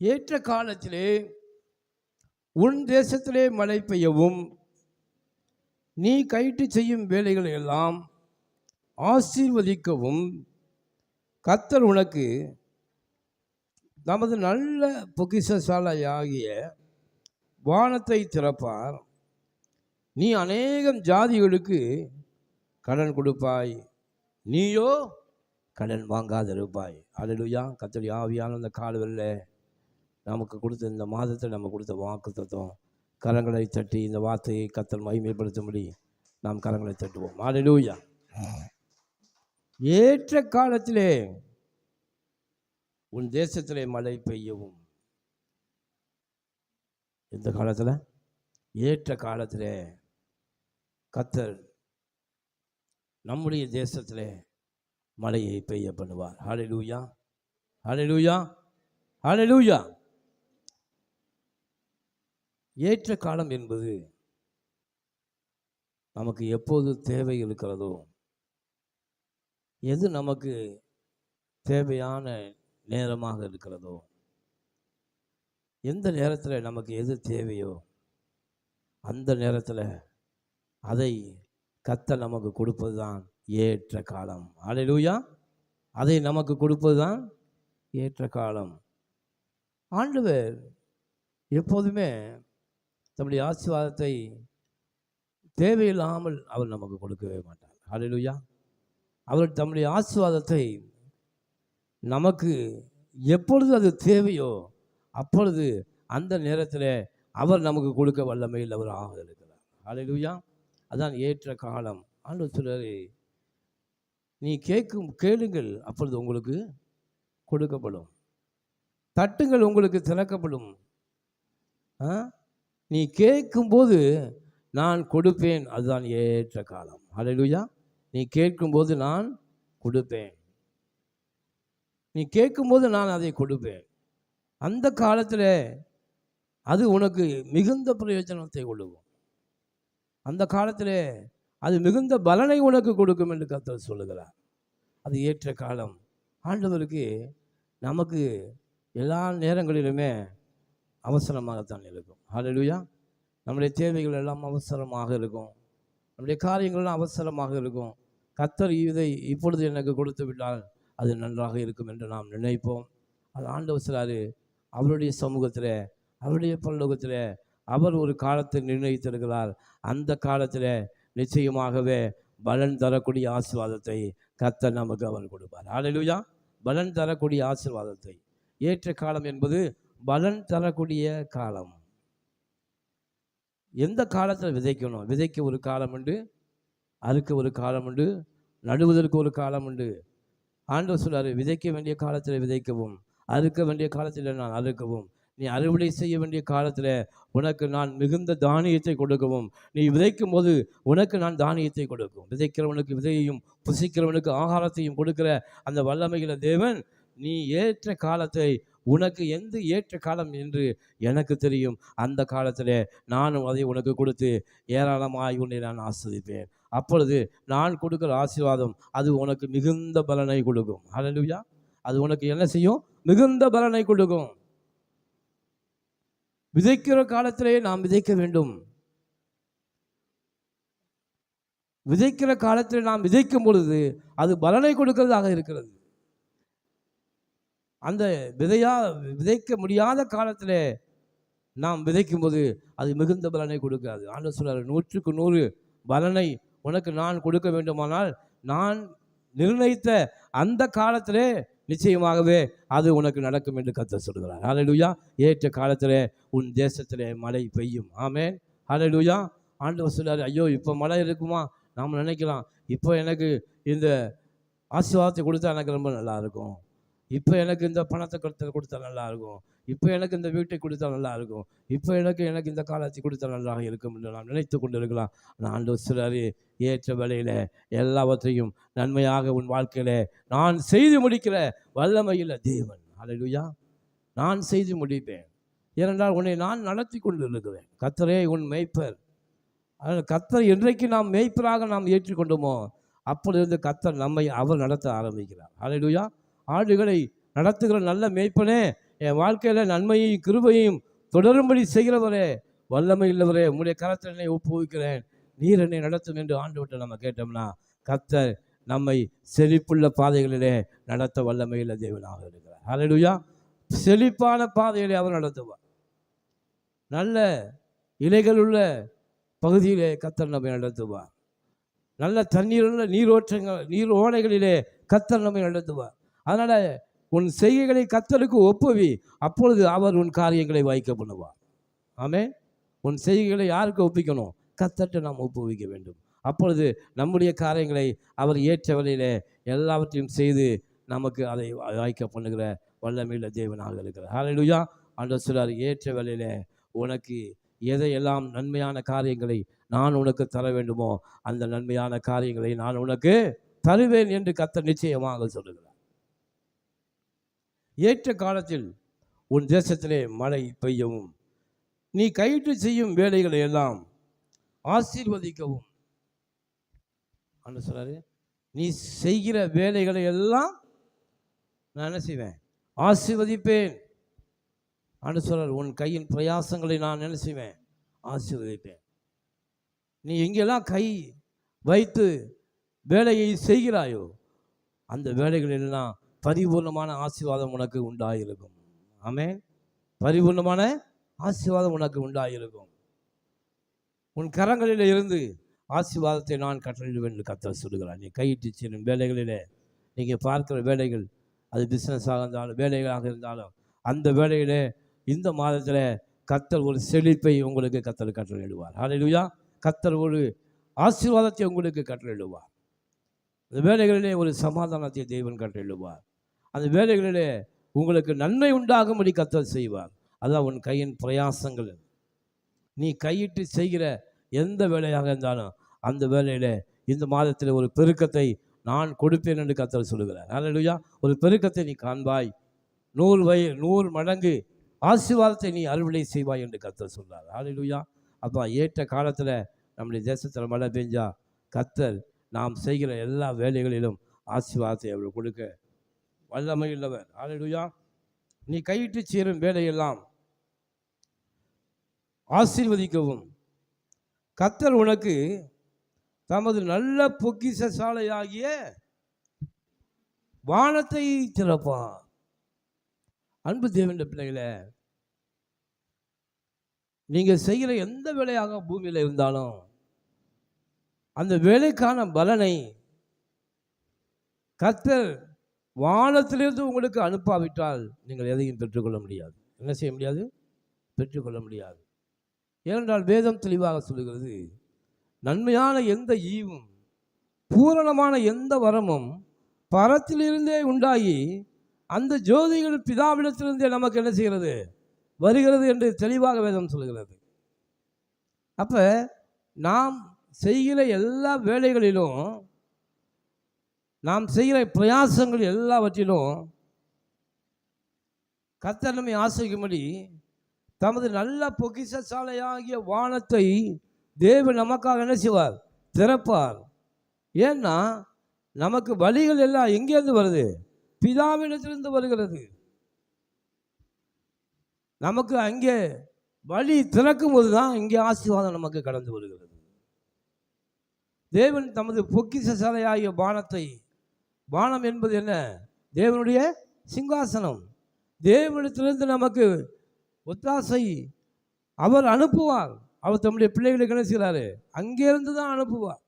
ஏற்ற காலத்திலே உன் தேசத்திலே மழை பெய்யவும் நீ கைட்டு செய்யும் வேலைகளை எல்லாம் ஆசீர்வதிக்கவும் கர்த்தர் உனக்கு நமது நல்ல பொக்கிஷசாலையாகிய வானத்தை திறப்பார். நீ அநேகம் ஜாதிகளுக்கு கடன் கொடுப்பாய், நீயோ கடன் வாங்காதிருப்பாய். அல்லேலூயா. கர்த்தருடைய ஆவியான அந்த காலவெளியில் நமக்கு கொடுத்த இந்த மாதத்தில் நம்ம கொடுத்த வாக்குத்தத்தம், கரங்களை தட்டி இந்த வார்த்தையை கர்த்தர் மகிமைப்படுத்தும்படி நாம் கரங்களை தட்டுவோம். அல்லேலூயா. ஏற்ற காலத்திலே உன் தேசத்திலே மழை பெய்யவும். இந்த காலத்தில் ஏற்ற காலத்திலே கர்த்தர் நம்முடைய தேசத்திலே மழையை பெய்ய பண்ணுவார். ஹல்லேலூயா, ஹல்லேலூயா, ஹல்லேலூயா. ஏற்ற காலம் என்பது நமக்கு எப்போது தேவை இருக்கிறதோ, எது நமக்கு தேவையான நேரமாக இருக்கிறதோ, எந்த நேரத்தில் நமக்கு எது தேவையோ அந்த நேரத்தில் அதை கர்த்தர் நமக்கு கொடுப்பது தான் ஏற்ற காலம். அல்லேலூயா. அதை நமக்கு கொடுப்பது தான் ஏற்ற காலம். ஆண்டவர் எப்போதுமே தம்முடைய ஆசீர்வாதத்தை தேவையில்லாமல் அவர் நமக்கு கொடுக்கவே மாட்டார். அல்லேலூயா. அவர் தம்முடைய ஆசீர்வாதத்தை நமக்கு எப்பொழுது அது தேவையோ அப்பொழுது அந்த நேரத்தில் அவர் நமக்கு கொடுக்க வல்லமையில் அவர் ஆக இருக்கிறார். அல்லேலூயா. அதான் ஏற்ற காலம். ஆண்டவர் சொல்றாரு, நீ கேளுங்கள், அப்பொழுது உங்களுக்கு கொடுக்கப்படும், தட்டுங்கள் உங்களுக்கு திறக்கப்படும். நீ கேட்கும்போது நான் கொடுப்பேன், அதுதான் ஏற்ற காலம். அல்லேலூயா. நீ கேட்கும்போது நான் கொடுப்பேன், நீ கேட்கும்போது நான் அதை கொடுப்பேன். அந்த காலத்தில் அது உனக்கு மிகுந்த பிரயோஜனத்தை கொடுக்கும். அந்த காலத்தில் அது மிகுந்த பலனை உனக்கு கொடுக்கும் என்று கர்த்தர் சொல்லுகிறார். அது ஏற்ற காலம். ஆண்டவருக்கு நமக்கு எல்லா நேரங்களிலுமே அவசரமாகத்தான் இருக்கும். ஹல்லேலூயா. நம்முடைய தேவைகள் எல்லாம் அவசரமாக இருக்கும், நம்முடைய காரியங்கள்லாம் அவசரமாக இருக்கும். கர்த்தர் இதை இப்பொழுது எனக்கு கொடுத்து விட்டால் அது நன்றாக இருக்கும் என்று நாம் நினைப்போம். அது ஆண்டவர் சொல்றாரு, அவருடைய சமூகத்தில், அவருடைய பரலோகத்தில் அவர் ஒரு காலத்தை நிர்ணயித்திருக்கிறார். அந்த காலத்தில் நிச்சயமாகவே பலன் தரக்கூடிய ஆசீர்வாதத்தை கர்த்தர் நமக்கு அவர் கொடுப்பார். அல்லேலூயா. பலன் தரக்கூடிய ஆசீர்வாதத்தை. ஏற்ற காலம் என்பது பலன் தரக்கூடிய காலம். எந்த காலத்தில் விதைக்கணும்? விதைக்க ஒரு காலம் உண்டு, அறுக்க ஒரு காலம் உண்டு, நடுவதற்கு ஒரு காலம் உண்டு. ஆண்டவர் சொல்றாரு, விதைக்க வேண்டிய காலத்தில் விதைக்கவும், அறுக்க வேண்டிய காலத்தில் நான் அறுக்கவும், நீ அறுவடை செய்ய வேண்டிய காலத்தில் உனக்கு நான் மிகுந்த தானியத்தை கொடுக்கவும். நீ விதைக்கும் போது உனக்கு நான் தானியத்தை கொடுக்கும். விதைக்கிறவனுக்கு விதையையும் புசிக்கிறவனுக்கு ஆகாரத்தையும் கொடுக்கிற அந்த வல்லமையில தேவன், நீ ஏற்ற காலத்தை, உனக்கு எந்த ஏற்ற காலம் என்று எனக்கு தெரியும், அந்த காலத்தில் நானும் அதை உனக்கு கொடுத்து ஏராளமாய் உன்னை நான் ஆசீர்வதிப்பேன். அப்பொழுது நான் கொடுக்குற ஆசீர்வாதம் அது உனக்கு மிகுந்த பலனை கொடுக்கும். ஹல்லேலூயா. அது உனக்கு என்ன செய்யும்? மிகுந்த பலனை கொடுக்கும். விதைக்கிற காலத்திலே நாம் விதைக்க வேண்டும். விதைக்கிற காலத்தில் நாம் விதைக்கும் பொழுது அது பலனை கொடுக்கிறதாக இருக்கிறது. அந்த விதைக்க முடியாத காலத்தில் நாம் விதைக்கும் போது அது மிகுந்த பலனை கொடுக்காது. ஆண்டவர் சொல்றாரு, 100க்கு 100 பலனை உனக்கு நான் கொடுக்க வேண்டுமானால் நான் நிர்ணயித்த அந்த காலத்திலே நிச்சயமாகவே அது உனக்கு நடக்கும் என்று கர்த்தர் சொல்கிறார். ஹல்லேலூயா. ஏற்ற காலத்தில் உன் தேசத்திலே மழை பெய்யும். ஆமென். ஹல்லேலூயா. ஆண்டவர் சொல்றாரு, ஐயோ இப்போ மழை இருக்குமா? நாம் நினைக்கலாம், இப்போ எனக்கு இந்த ஆசீர்வாதத்தை கொடுத்தா எனக்கு ரொம்ப நல்லா இருக்கும், இப்போ எனக்கு இந்த பணத்தை கொடுத்தா நல்லா இருக்கும், இப்போ எனக்கு இந்த வீட்டை கொடுத்தா நல்லா இருக்கும், இப்போ எனக்கு இந்த காலத்தை கொடுத்தா நல்லாக இருக்கும் என்று நாம் நினைத்து கொண்டு இருக்கலாம். ஆண்டவர் சொல்றாரு, ஏற்ற வேளையில் எல்லாவற்றையும் நன்மையாக உன் வாழ்க்கையில் நான் செய்து முடிக்கிற வல்லமையில் தேவன். அல்லேலூயா. நான் செய்து முடிப்பேன். ஏனென்றால் உன்னை நான் நடத்தி கொண்டு இருக்கிறேன். கர்த்தரே உன் மேய்ப்பர். கர்த்தர் என்றைக்கு நாம் மேய்ப்பராக நாம் ஏற்றுக்கொண்டோமோ அப்பொழுது கர்த்தர் நம்மை அவர் நடத்த ஆரம்பிக்கிறார். அல்லேலூயா. ஆடுகளை நடத்துகிற நல்ல மேய்ப்பனே என் வாழ்க்கையில் நன்மையும் கிருபையும் தொடரும்படி செய்கிறவரே, வல்லமை இல்லவரே, உம்முடைய கரத்தில் என்னை ஒப்புவிக்கிறேன், நீர் என்னை நடத்தும் என்று ஆண்டவர்கிட்ட நம்ம கேட்டோம்னா கர்த்தர் நம்மை செழிப்புள்ள பாதைகளிலே நடத்த வல்லமையுள்ள தேவனாக இருக்கிறார். ஹல்லேலூயா. செழிப்பான பாதையிலே அவர் நடத்துவார். நல்ல இலைகள் உள்ள பகுதியிலே கர்த்தர் நம்மை நடத்துவார். நல்ல தண்ணீருள்ள நீர் ஓடைகளிலே கர்த்தர் நம்மை நடத்துவார். அதனால் உன் செய்கைகளை கர்த்தருக்கு ஒப்புவி, அப்பொழுது அவர் உன் காரியங்களை வாய்க்க பண்ணுவார். ஆமென். உன் செய்கைகளை யாருக்கு ஒப்பிக்கணும்? கர்த்தர்ட்ட நாம் ஒப்புவிக்க வேண்டும். அப்பொழுது நம்முடைய காரியங்களை அவர் ஏற்ற வழியிலே எல்லாவற்றையும் செய்து நமக்கு அதை வாய்க்க பண்ணுகிற வல்லமையுள்ள தேவனாக இருக்கிறார். ஹல்லேலூயா. ஆண்டவர் சொல்றார், ஏற்ற வழியிலே உனக்கு எதையெல்லாம் நன்மையான காரியங்களை நான் உனக்கு தர வேண்டுமோ அந்த நன்மையான காரியங்களை நான் உனக்கு தருவேன் என்று கர்த்தர் நிச்சயமாக சொல்லுகிறார். ஏற்ற காலத்தில் உன் தேசத்திலே மழை பெய்யவும் நீ கையிட்டு செய்யும் வேலைகளை எல்லாம் ஆசீர்வதிக்கவும். ஆண்டவர் சொல்றாரு, நீ செய்கிற வேலைகளை எல்லாம் நான் என்ன செய்வேன்? ஆசீர்வதிப்பேன். ஆண்டவர் சொல்றாரு, உன் கையின் பிரயாசங்களை நான் என்ன செய்வேன்? ஆசீர்வதிப்பேன். நீ எங்கெல்லாம் கை வைத்து வேலையை செய்கிறாயோ அந்த வேலைகளெல்லாம் பரிபூர்ணமான ஆசீர்வாதம் உனக்கு உண்டாயிருக்கும். ஆமென். பரிபூர்ணமான ஆசீர்வாதம் உனக்கு உண்டாயிருக்கும். உன் கரங்களில் இருந்து ஆசீர்வாதத்தை நான் கட்டளையிடுவேன் என்று கர்த்தர் சொல்லுகிறார். நீ கையிட்டு செய்யும் வேலைகளிலே நீங்கள் பார்க்கிற வேலைகள், அது பிஸ்னஸாக இருந்தாலும் வேலைகளாக இருந்தாலும், அந்த வேலையிலே இந்த மாதத்தில் கர்த்தர் ஒரு செழிப்பை உங்களுக்கு கர்த்தர் கட்டளையிடுவார். ஹல்லேலூயா. கர்த்தர் ஒரு ஆசீர்வாதத்தை உங்களுக்கு கட்டளையிடுவார். அந்த வேலைகளிலே ஒரு சமாதானத்தை தேவன் கட்டளையிடுவார். அந்த வேலைகளிலே உங்களுக்கு நன்மை உண்டாகும்படி கர்த்தர் செய்வார். அதான் உன் கையின் பிரயாசங்கள். நீ கையிட்டு செய்கிற எந்த வேலையாக இருந்தாலும் அந்த வேலையில் இந்த மாதத்தில் ஒரு பெருக்கத்தை நான் கொடுப்பேன் என்று கர்த்தர் சொல்லுகிறார். ஹல்லேலூயா. ஒரு பெருக்கத்தை நீ காண்பாய், 100 மடங்கு ஆசீர்வாதத்தை நீ அறுவடை செய்வாய் என்று கர்த்தர் சொல்றார். ஹல்லேலூயா. அப்போ ஏற்ற காலத்தில் நம்முடைய தேசத்தில் மழை பெஞ்சா கர்த்தர் நாம் செய்கிற எல்லா வேலைகளிலும் ஆசீர்வாதத்தை அவர் கொடுக்க வல்லமை உள்ளவர். ஹல்லேலூயா. நீ கையிட்டு சேரும் வேலையெல்லாம் ஆசீர்வதிக்கவும் கர்த்தர் உனக்கு தமது நல்ல பொக்கிஷ சாலையாகிய வானத்தை திறப்பார். அன்பு தேவனுடைய பிள்ளைகளே, நீங்கள் செய்கிற எந்த வேலையாக பூமியில் இருந்தாலும் அந்த வேலைக்கான பலனை கர்த்தர் வானத்திலிருந்து உங்களுக்கு அனுப்பாவிட்டால் நீங்கள் எதையும் பெற்றுக்கொள்ள முடியாது. என்ன செய்ய முடியாது? பெற்றுக்கொள்ள முடியாது. ஏனென்றால் வேதம் தெளிவாக சொல்லுகிறது, நன்மையான எந்த ஈவும் பூரணமான எந்த வரமும் பரத்திலிருந்தே உண்டாகி அந்த ஜோதிகள் பிதாவிடத்திலிருந்தே நமக்கு என்ன செய்கிறது? வருகிறது என்று தெளிவாக வேதம் சொல்லுகிறது. அப்போ நாம் செய்கிற எல்லா வேலைகளிலும், நாம் செய்கிற பிரயாசங்கள் எல்லாவற்றிலும் கர்த்தர் நம்மை ஆசீர்வதிக்கும்படி தமது நல்ல பொக்கிஷ சாலையாகிய வானத்தை தேவன் நமக்காக என்ன செய்வார்? திறப்பார். ஏன்னா நமக்கு வழிகள் எல்லாம் எங்கேருந்து வருது? பிதாவிடத்திலிருந்து வருகிறது. நமக்கு அங்கே வழி திறக்கும் போது தான் இங்கே ஆசீர்வாதம் நமக்கு கடந்து வருகிறது. தேவன் தமது பொக்கிஷ சாலையாகிய வானத்தை, வானம் என்பது என்ன? தேவனுடைய சிங்காசனம். தேவனிடத்திலிருந்து நமக்கு ஒத்தாசை அவர் அனுப்புவார். அவர் தம்முடைய பிள்ளைகளுக்கு என்ன செய்கிறாரு? அங்கேருந்து தான் அனுப்புவார்.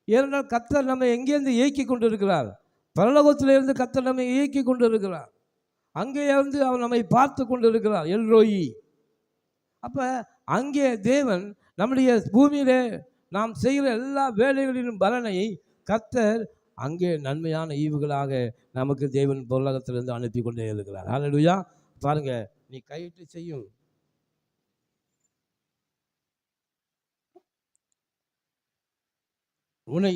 ஏனென்றால் கர்த்தர் நம்மை எங்கேருந்து இயக்கி கொண்டு இருக்கிறார்? பரலோகத்திலிருந்து கர்த்தர் நம்மை இயக்கி கொண்டு இருக்கிறார். அங்கே இருந்து அவர் நம்மை பார்த்து கொண்டு இருக்கிறார், எல்ரோயி. அப்போ அங்கே தேவன் நம்முடைய பூமியிலே நாம் செய்கிற எல்லா வேலைகளிலும் பலனை கர்த்தர் அங்கே நன்மையான ஈவுகளாக நமக்கு தேவன் பொருளாதாரத்திலிருந்து அனுப்பி கொண்டே இருக்கிறார். ஹல்லேலூயா. பாருங்க, நீ கையிட்டு செய்யும் உன்னை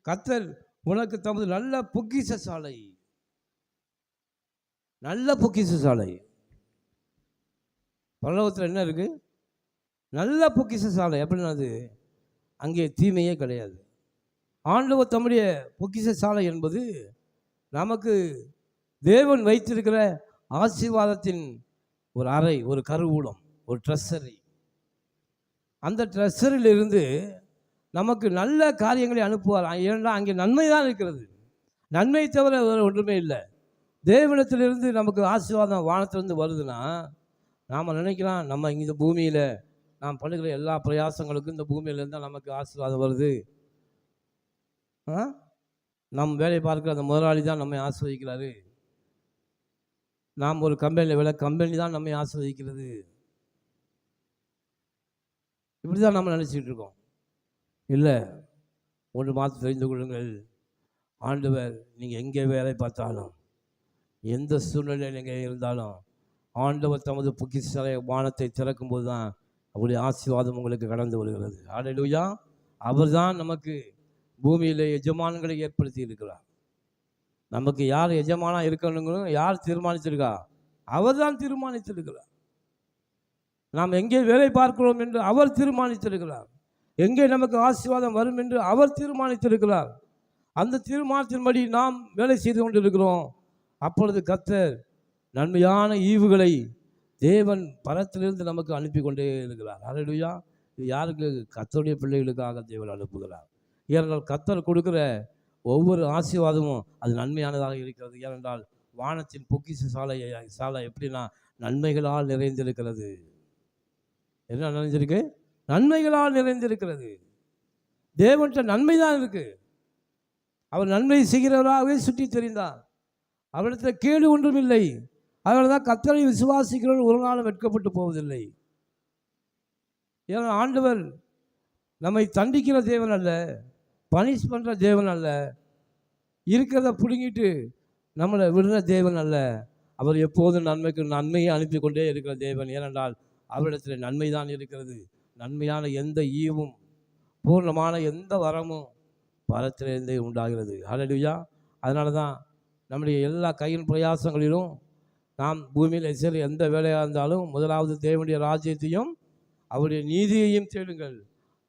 கர்த்தர் உனக்கு தமது நல்ல பொக்கிஷ சாலை, நல்ல பொக்கிஷ சாலை. பரலோகத்தில் என்ன இருக்கு? நல்ல பொக்கிஷ சாலை. அப்படின்னா அது அங்கே தீமையே கிடையாது. ஆண்டவர் தம்முடைய பொக்கிஷ சாலை என்பது நமக்கு தேவன் வைத்திருக்கிற ஆசீர்வாதத்தின் ஒரு அறை, ஒரு கருவூலம், ஒரு ட்ரெஸ்ஸரி. அந்த ட்ரெஸ்ஸரியிலிருந்து நமக்கு நல்ல காரியங்களை அனுப்புவார். ஏனென்றால் அங்கே நன்மை தான் இருக்கிறது. நன்மை தவிர வேறு ஒன்றுமே இல்லை. தேவனிடத்திலிருந்து நமக்கு ஆசீர்வாதம் வானத்திலிருந்து வருதுன்னா, நாம் நினைக்கலாம் நம்ம இந்த பூமியில் நாம் பண்ணுகிற எல்லா பிரயாசங்களுக்கும் இந்த பூமியிலேருந்து தான் நமக்கு ஆசீர்வாதம் வருது. நம் வேலை பார்க்குற அந்த முதலாளி தான் நம்மை ஆசீர்வதிக்கிறாரு. நாம் ஒரு கம்பெனியில் கம்பெனி தான் நம்மை ஆசீர்வதிக்கிறது. இப்படி தான் நம்ம நினச்சிக்கிட்டு இருக்கோம். இல்லை, ஒன்று மாற்ற தெரிந்து கொள்ளுங்கள். ஆண்டவர் நீங்கள் எங்கே வேலை பார்த்தாலும், எந்த சூழ்நிலையில் நீங்கள் இருந்தாலும், ஆண்டவர் தமது பொக்கிஷ வானத்தை திறக்கும்போது தான் அவருடைய ஆசீர்வாதம் உங்களுக்கு கடந்து வருகிறது. ஹல்லேலூயா. அவர் தான் நமக்கு பூமியில் எஜமான்களை ஏற்படுத்தி இருக்கிறார். நமக்கு யார் எஜமானாக இருக்கணுங்களும் யார் தீர்மானிச்சிருக்கா? அவர் தான் தீர்மானித்திருக்கிறார். நாம் எங்கே வேலை பார்க்கிறோம் என்று அவர் தீர்மானித்திருக்கிறார். எங்கே நமக்கு ஆசீர்வாதம் வரும் என்று அவர் தீர்மானித்திருக்கிறார். அந்த தீர்மானத்தின்படி நாம் வேலை செய்து கொண்டிருக்கிறோம். அப்பொழுது கர்த்தர் நன்மையான ஈவுகளை தேவன் பரத்திலிருந்து நமக்கு அனுப்பி கொண்டே இருக்கிறார். ஹல்லேலூயா. இது யாருக்கு? கர்த்தருடைய பிள்ளைகளுக்காக தேவன் அனுப்புகிறார். ஏனென்றால் கர்த்தர் கொடுக்கிற ஒவ்வொரு ஆசீர்வாதமும் அது நன்மையானதாக இருக்கிறது. ஏனென்றால் வானத்தின் பொக்கிஷ சாலை எப்படின்னா நன்மைகளால் நிறைந்திருக்கிறது. என்ன நிறைஞ்சிருக்கு? நன்மைகளால் நிறைந்திருக்கிறது. தேவன்கிட்ட நன்மை தான் இருக்கு. அவர் நன்மை செய்கிறவராகவே சுற்றி தெரிந்தார். அவரிடத்தில் கேடு ஒன்றும் இல்லை. அதனால தான் கர்த்தரை விசுவாசிக்கிறவர்கள் ஒரு நாளும் வெட்கப்பட்டு போவதில்லை. ஏன்னா ஆண்டவர் நம்மை தண்டிக்கிற தேவன் அல்ல, பனிஷ் பண்ணுற தேவன் அல்ல, இருக்கிறத பிடுங்கிட்டு நம்மளை விடுற தேவன் அல்ல. அவர் எப்போதும் நன்மையை அனுப்பி கொண்டே இருக்கிற தேவன். ஏனென்றால் அவரிடத்தில் நன்மை தான் இருக்கிறது. நன்மையான எந்த ஈவும் பூர்ணமான எந்த வரமும் பரத்திலிருந்தே உண்டாகிறது. ஹல்லேலூயா. அதனால தான் நம்முடைய எல்லா கையின் பிரயாசங்களிலும் நாம் பூமியில் சரி எந்த வேலையாக இருந்தாலும் முதலாவது தேவனுடைய ராஜ்யத்தையும் அவருடைய நீதியையும் தேடுங்கள்.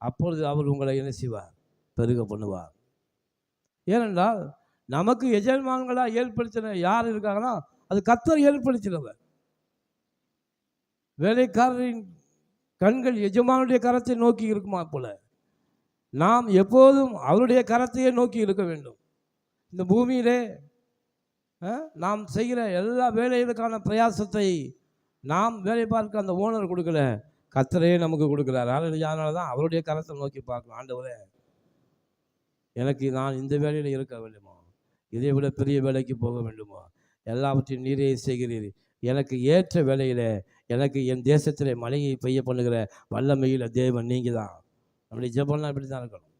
அப்பொழுது அவர் உங்களை என்ன செய்வார்? பெருக பண்ணுவார். ஏனென்றால் நமக்கு எஜமான்களாக ஏற்படுத்தின யார் இருக்காங்கன்னா அது கர்த்தர் ஏற்படுத்தினவர். வேலைக்காரரின் கண்கள் எஜமானுடைய கரத்தை நோக்கி இருக்குமா போல நாம் எப்போதும் அவருடைய கரத்தையே நோக்கி இருக்க வேண்டும். இந்த பூமியிலே நாம் செய்கிற எல்லா வேலைகளுக்கான பிரயாசத்தை நாம் வேலை பார்க்க அந்த ஓனர் கொடுக்கல, கர்த்தரே நமக்கு கொடுக்குறாரு. அதனால தான் அவருடைய கரத்தை நோக்கி பார்க்கணும். ஆண்டவரே, எனக்கு நான் இந்த வேலையில் இருக்க வேண்டுமோ, இதை விட பெரிய வேலைக்கு போக வேண்டுமோ, எல்லாவற்றையும் நீரே செய்கிறீர். எனக்கு ஏற்ற வேலையில் எனக்கு என் தேசத்தில் மழையை பெய்ய பண்ணுகிற வல்லமையில் தேவன் நீங்கள் தான். நம்முடைய ஜெபம்லாம் இப்படி தான் இருக்கணும்.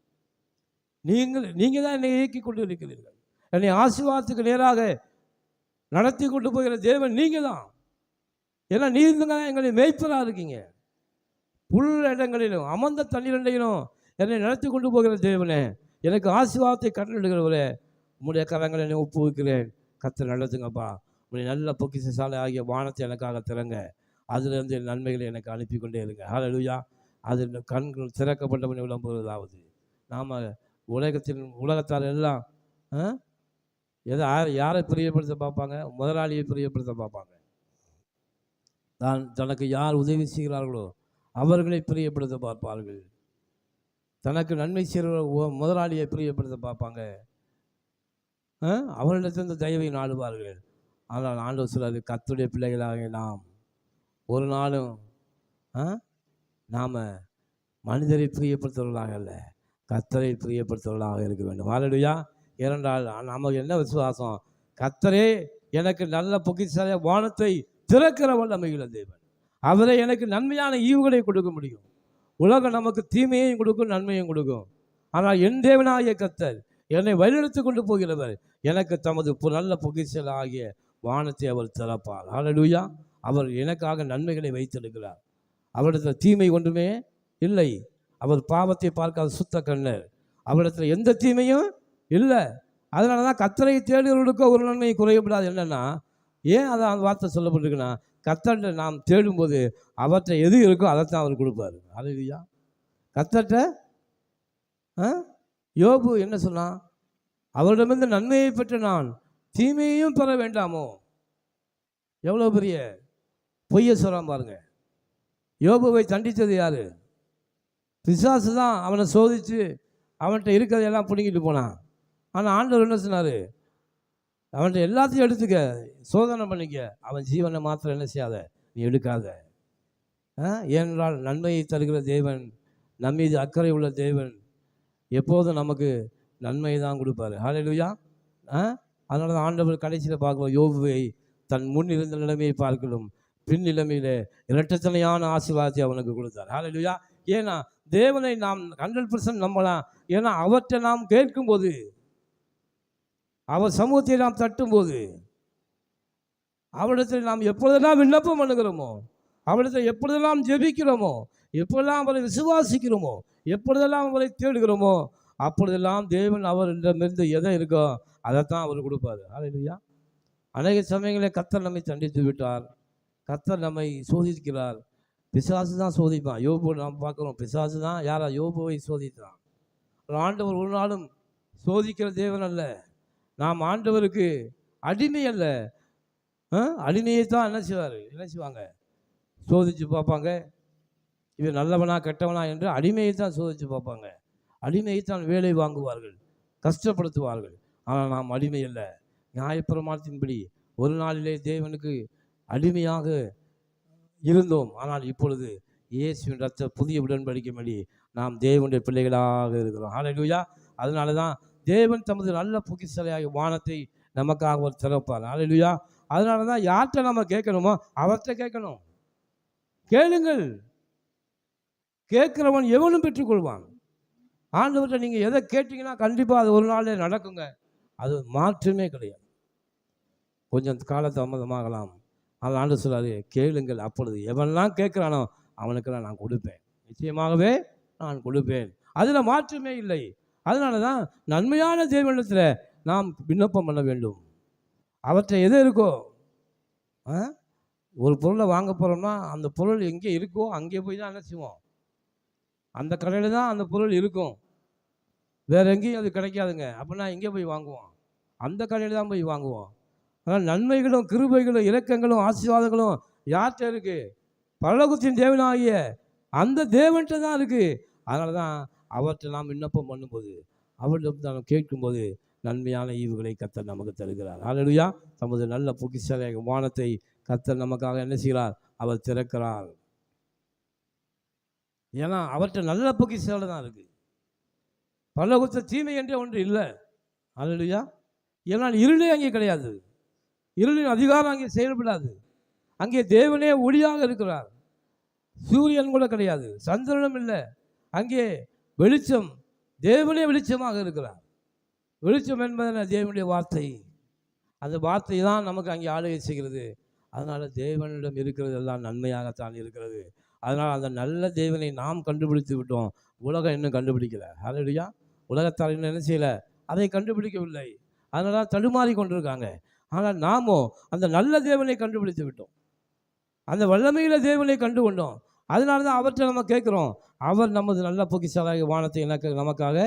நீங்கள் தான் என்னை இயக்கி கொண்டு இருக்கிறீர்கள். என்னை ஆசீர்வாதத்துக்கு நேராக நடத்தி கொண்டு போகிற தேவன் நீங்கள் தான். ஏன்னா நீங்கள் தான் எங்களை மேய்ப்பராக இருக்கீங்க. புல் இடங்களிலும் அமர்ந்த தண்ணீரிலும் என்னை நடத்தி கொண்டு போகிற தேவனே, எனக்கு ஆசீர்வாதத்தை கட்டளிடுகிறவரே, உம்முடைய கரங்களை என்னை ஒப்புவிக்கிறேன். கர்த்தர் நடத்துங்கப்பா. உங்களுடைய நல்ல பொக்கிஷ சாலை ஆகிய வானத்தை எனக்காக திறங்க. அதிலிருந்து நன்மைகளை எனக்கு அனுப்பி கொண்டே இருங்க. ஹல்லேலூயா. அது கண்கள் திறக்கப்பட்டவனை விளம்புவதாவது. நாம் உலகத்தார் எல்லாம் யாரை பிரியப்படுத்த பார்ப்பாங்க? முதலாளியை பிரியப்படுத்த பார்ப்பாங்க. தனக்கு யார் உதவி செய்கிறார்களோ அவர்களை பிரியப்படுத்த பார்ப்பார்கள். தனக்கு நன்மை செய்கிற முதலாளியை பிரியப்படுத்த பார்ப்பாங்க. அவரிடத்திலிருந்து தயவை நாடுவார்கள். ஆனால் ஆண்டவர் சொல்றாரு, கர்த்தருடைய பிள்ளைகளாக நாம் ஒரு நாளும் நாம் மனிதரை பிரியப்படுத்துவர்களாக அல்ல, கர்த்தரை பிரியப்படுத்துவர்களாக இருக்க வேண்டும். ஹல்லேலூயா. ஏனென்றால் நமக்கு என்ன விசுவாசம்? கர்த்தரே எனக்கு நல்ல பொக்கிஷ வானத்தை திறக்கிற வல்லமையுள்ள தேவன். அவரை எனக்கு நன்மையான ஈவுகளை கொடுக்க முடியும். உலகம் நமக்கு தீமையையும் கொடுக்கும், நன்மையும் கொடுக்கும். ஆனால் என் தேவனாகிய கர்த்தர் என்னை வழிநடத்தி கொண்டு போகிறவர். எனக்கு தமது நல்ல பொக்கிஷ ஆகிய வானத்தை அவர் திறப்பார். ஹல்லேலூயா. அவர் எனக்காக நன்மைகளை வைத்திருக்கிறார். அவரிடத்தில் தீமை ஒன்றுமே இல்லை. அவர் பாவத்தை பார்க்காத சுத்த கண்ணர். அவரிடத்தில் எந்த தீமையும் இல்லை. அதனால தான் கர்த்தரை தேடுகிறவர்களுக்கு ஒரு நன்மை குறையப்படாது. என்னென்னா, ஏன் அதை அந்த வார்த்தை சொல்லப்பட்டிருக்குன்னா, கர்த்தர்கிட்ட நாம் தேடும்போது அவற்றை எது இருக்கோ அதைத்தான் அவர் கொடுப்பார். ஹல்லேலூயா. கர்த்தர்கிட்ட யோபு என்ன சொன்னான்? அவரிடமிருந்து நன்மையை பெற்ற நான் தீமையையும் பெற வேண்டாமோ? எவ்வளோ பெரிய பொய்யை சொல்கிறான் பாருங்க. யோபுவை தண்டித்தது யார்? பிசாசு தான் அவனை சோதித்து அவன்கிட்ட இருக்கிறதையெல்லாம் பிடுங்கிட்டு போனான். ஆனால் ஆண்டவர் என்ன சொன்னார்? அவன்கிட்ட எல்லாத்தையும் எடுத்துக்க, சோதனை பண்ணிக்க, அவன் ஜீவனை மாத்திரம் என்ன செய்யாத, நீ எடுக்காத. ஏனென்றால் நன்மையை தருகிற தேவன், நம்மீது அக்கறை உள்ள தேவன், எப்போதும் நமக்கு நன்மையை தான் கொடுப்பார். ஹல்லேலூயா. அதனால தான் ஆண்டவர் கடைசியில் பார்க்கலாம், யோபுவை தன் முன் இருந்த நிலைமையை பார்க்கணும், பின் நிலைமையில் இரட்டத்தனையான ஆசீர்வாதத்தை அவனுக்கு கொடுத்தார். ஹல்லேலூயா. ஏன்னா தேவனை நாம் 100% நம்பலாம். ஏன்னா அவற்றை நாம் கேட்கும்போது, அவர் சமூகத்தை நாம் தட்டும்போது, அவரிடத்தில் நாம் எப்பொழுதெல்லாம் விண்ணப்பம் பண்ணுகிறோமோ, அவரிடத்தில் எப்பொழுதெல்லாம் ஜெபிக்கிறோமோ, எப்பொழுதெல்லாம் அவரை விசுவாசிக்கிறோமோ, எப்பொழுதெல்லாம் அவரை தேடுகிறோமோ, அப்பொழுதெல்லாம் தேவன் அவரிடமிருந்து எதை இருக்கோ அதைத்தான் அவர் கொடுப்பார். ஹல்லேலூயா. அநேக சமயங்களில் கர்த்தர் நம்மை தண்டித்து விட்டார், கர்த்தர் நம்மை சோதிக்கிறார். பிசாசு தான் சோதிப்பான். யோபு நாம் பார்க்குறோம், பிசாசு தான் யாரா யோபுவை சோதித்தான். ஆண்டவர் ஒரு நாளும் சோதிக்கிற தேவன் அல்ல. நாம் ஆண்டவருக்கு அடிமை அல்ல. அடிமையை தான் என்ன செய்வாங்க, சோதித்து பார்ப்பாங்க. இவன் நல்லவனா கெட்டவனா என்று அடிமையை தான் சோதித்து பார்ப்பாங்க. அடிமையை தான் வேலை வாங்குவார்கள், கஷ்டப்படுத்துவார்கள். ஆனால் நாம் அடிமை அல்ல. நியாயப்பிரமாணத்தின்படி ஒரு நாளிலே தேவனுக்கு அடிமையாக இருந்தோம். ஆனால் இப்பொழுது இயேசுவின் ரத்த புதிய உடன்படிக்கைப்படி நாம் தேவனுடைய பிள்ளைகளாக இருக்கிறோம். ஹல்லேலூயா. அதனால தான் தேவன் தமது நல்ல பொக்கிஷலையாகிய வானத்தை நமக்காக ஒரு திறப்பார். ஹல்லேலூயா. அதனால தான் யார்கிட்ட நம்ம கேட்கணுமோ அவர்கிட்ட கேட்கணும். கேளுங்கள், கேட்கிறவன் எவனும் பெற்றுக்கொள்வான். ஆண்டவர்கிட்ட நீங்கள் எதை கேட்டீங்கன்னா கண்டிப்பாக அது ஒரு நாளே நடக்குங்க. அது மாற்றமே கிடையாது. கொஞ்சம் கால தாமதமாகலாம், ஆனால் ஆண்டு சொல்றாரு, கேளுங்கள், அப்பொழுது எவன்லாம் கேட்குறானோ அவனுக்கெல்லாம் நான் கொடுப்பேன், நிச்சயமாகவே நான் கொடுப்பேன். அதில் மாற்றமே இல்லை. அதனால தான் நன்மையான தேவனிடத்தில் நாம் விண்ணப்பம் பண்ண வேண்டும். அவற்றை எது இருக்கோ, ஒரு பொருளை வாங்க போகிறோம்னா அந்த பொருள் எங்கே இருக்கோ அங்கே போய் தான் என்ன செய்வோம், அந்த கடையில் தான் அந்த பொருள் இருக்கும், வேறு எங்கேயும் அது கிடைக்காதுங்க. அப்படின்னா எங்கே போய் வாங்குவோம்? அந்த கடையில் தான் போய் வாங்குவோம். ஆனால் நன்மைகளும் கிருபைகளும் இரக்கங்களும் ஆசீர்வாதங்களும் யார்கிட்ட இருக்குது? பரலோகத்தின் தேவனாகிய அந்த தேவன்கிட்ட தான் இருக்குது. அதனால தான் அவற்றை நாம் விண்ணப்பம் பண்ணும்போது, அவர்கிட்ட நாம் கேட்கும்போது நன்மையான ஈவுகளை கர்த்தர் நமக்கு தருகிறார். ஹல்லேலூயா. தமது நல்ல பொக்கிஷமான வானத்தை கர்த்தர் நமக்காக என்ன செய்கிறார்? அவர் திறக்கிறார். ஏன்னா அவற்றை நல்ல பொக்கிஷால தான் இருக்குது. பரலோகத்தில் தீமை என்றே ஒன்று இல்லை. ஹல்லேலூயா. ஏன்னா இருளே அங்கே கிடையாது, இருளின் அதிகாரம் அங்கே செயல்படாது. அங்கே தேவனே ஒளியாக இருக்கிறார். சூரியன் கூட கிடையாது, சந்திரனும் இல்லை. அங்கே வெளிச்சம், தேவனே வெளிச்சமாக இருக்கிறார். வெளிச்சம் என்பது தேவனுடைய வார்த்தை. அந்த வார்த்தை தான் நமக்கு அங்கே ஆளுகை செய்கிறது. அதனால் தேவனிடம் இருக்கிறது எல்லாம் நன்மையாகத்தான் இருக்கிறது. அதனால் அந்த நல்ல தேவனை நாம் கண்டுபிடித்து விட்டோம், உலகம் இன்னும் கண்டுபிடிக்கலை. ஹல்லேலூயா. உலகத்தால் இன்னும் என்ன செய்யலை, அதை கண்டுபிடிக்கவில்லை. அதனால் தடுமாறி கொண்டிருக்காங்க. ஆனால் நாமோ அந்த நல்ல தேவனை கண்டுபிடித்து விட்டோம், அந்த வல்லமையில தேவனை கண்டு கொண்டோம். அதனால தான் அவற்றை நம்ம கேட்குறோம். அவர் நமது நல்ல பொக்கிஷாலாகிய வானத்தை நமக்காக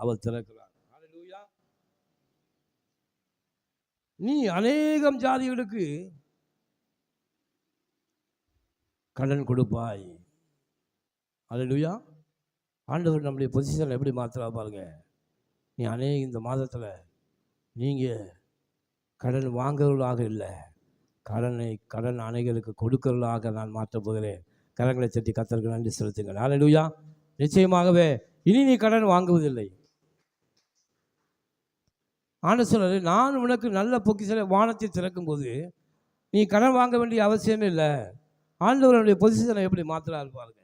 அவர் திறக்கிறார். ஹல்லேலூயா. நீ அநேகம் ஜாதிகளுக்கு கடன் கொடுப்பாய். ஹல்லேலூயா. ஆண்டவர் நம்முடைய பொசிஷனை எப்படி மாற்றுறா பாருங்க. நீ இந்த மாதத்தில் நீங்கள் கடன் வாங்குறவர்களாக இல்லை, கடன் அனைகளுக்கு கொடுக்கிறவர்களாக நான் மாற்றப் போகிறேன். கரங்களை தட்டி கர்த்தருக்கு நன்றி செலுத்துங்கள். ஹல்லேலூயா. நிச்சயமாகவே இனி நீ கடன் வாங்குவதில்லை. ஆண்டவர் சொல்றாரு, நான் உனக்கு நல்ல பொக்கிஷத்தை வானத்தை திறக்கும் போது நீ கடன் வாங்க வேண்டிய அவசியமே இல்லை. ஆண்டவருடைய பொசிஷனை எப்படி மாற்றுறாரு பாருங்க.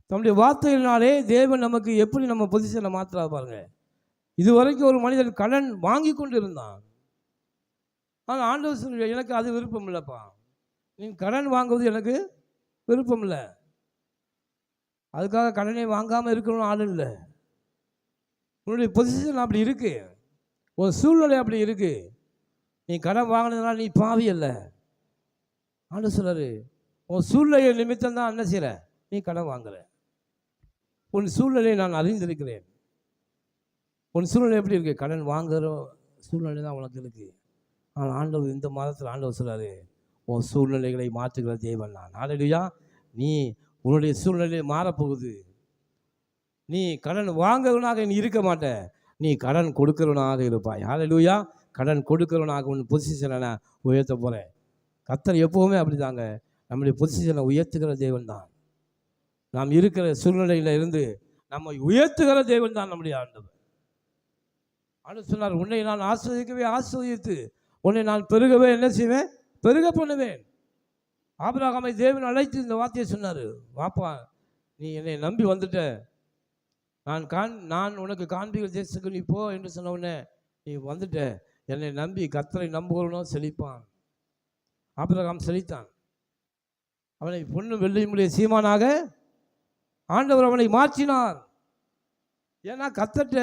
தம்முடைய வார்த்தையினாலே தேவன் நமக்கு எப்படி நம்ம பொசிஷனை மாற்றுறாரு பாருங்க. இதுவரைக்கும் ஒரு மனிதன் கடன் வாங்கி கொண்டு இருந்தான். ஆனால் ஆண்டவர் சொல்ற, எனக்கு அது விருப்பம் இல்லைப்பா, நீ கடன் வாங்குவது எனக்கு விருப்பம் இல்லை. அதுக்காக கடனை வாங்காமல் இருக்கணும் ஆள் இல்லை. உன்னுடைய பொசிஷன் அப்படி இருக்கு, ஒரு சூழ்நிலை அப்படி இருக்கு. நீ கடன் வாங்கினதுனால நீ பாவி இல்லை. ஆண்டவர் சொல்றாரு, உன் சூழ்நிலை நிமித்தம் தான் என்ன செய்கிற, நீ கடன் வாங்குற. உன் சூழ்நிலையை நான் அறிந்திருக்கிறேன். உன் சூழ்நிலை எப்படி இருக்கு? கடன் வாங்குகிற சூழ்நிலை தான் உனக்கு இருக்கு. ஆனால் ஆண்டவர் இந்த மாதத்தில் ஆண்டவர் சொல்கிறாரு, உன் சூழ்நிலைகளை மாற்றுகிற தேவன் நான். ஹல்லேலூயா. நீ உன்னுடைய சூழ்நிலை மாறப்போகுது. நீ கடன் வாங்குறவனாக நீ இருக்க மாட்ட, நீ கடன் கொடுக்கிறவனாக இருப்பாய். ஹல்லேலூயா. கடன் கொடுக்கிறவனாக உன் பொசிஷனை நான் உயர்த்த போகிறேன். கர்த்தர் எப்போவுமே அப்படி தாங்க, நம்முடைய பொசிஷனை உயர்த்துகிற தேவன் தான். நாம் இருக்கிற சூழ்நிலையில் இருந்து நம்மை உயர்த்துகிற தேவன் தான் நம்முடைய ஆண்டவர். ஆண்டவர் சொன்னார், உன்னை நான் ஆஸ்வதிக்கவே ஆஸ்வதித்து உன்னை நான் பெருகவே என்ன செய்வேன், பெருக பண்ணுவேன். ஆபிரகாமை தேவன் அழைத்து இந்த வார்த்தையை சொன்னார், வாப்பா நீ என்னை நம்பி வந்துட்ட, நான் உனக்கு காண்பிக்கிற தேசத்துக்கு நீ போ என்று சொன்ன உடனே நீ வந்துட்ட, என்னை நம்பி கர்த்தரை நம்புகிறவனோ செழிப்பான். ஆபிரகாம் செழித்தான். அவனை பொண்ணு வெள்ளியுடைய சீமானாக ஆண்டவர் அவனை மாற்றினார். ஏன்னா கர்த்தர்ட்ட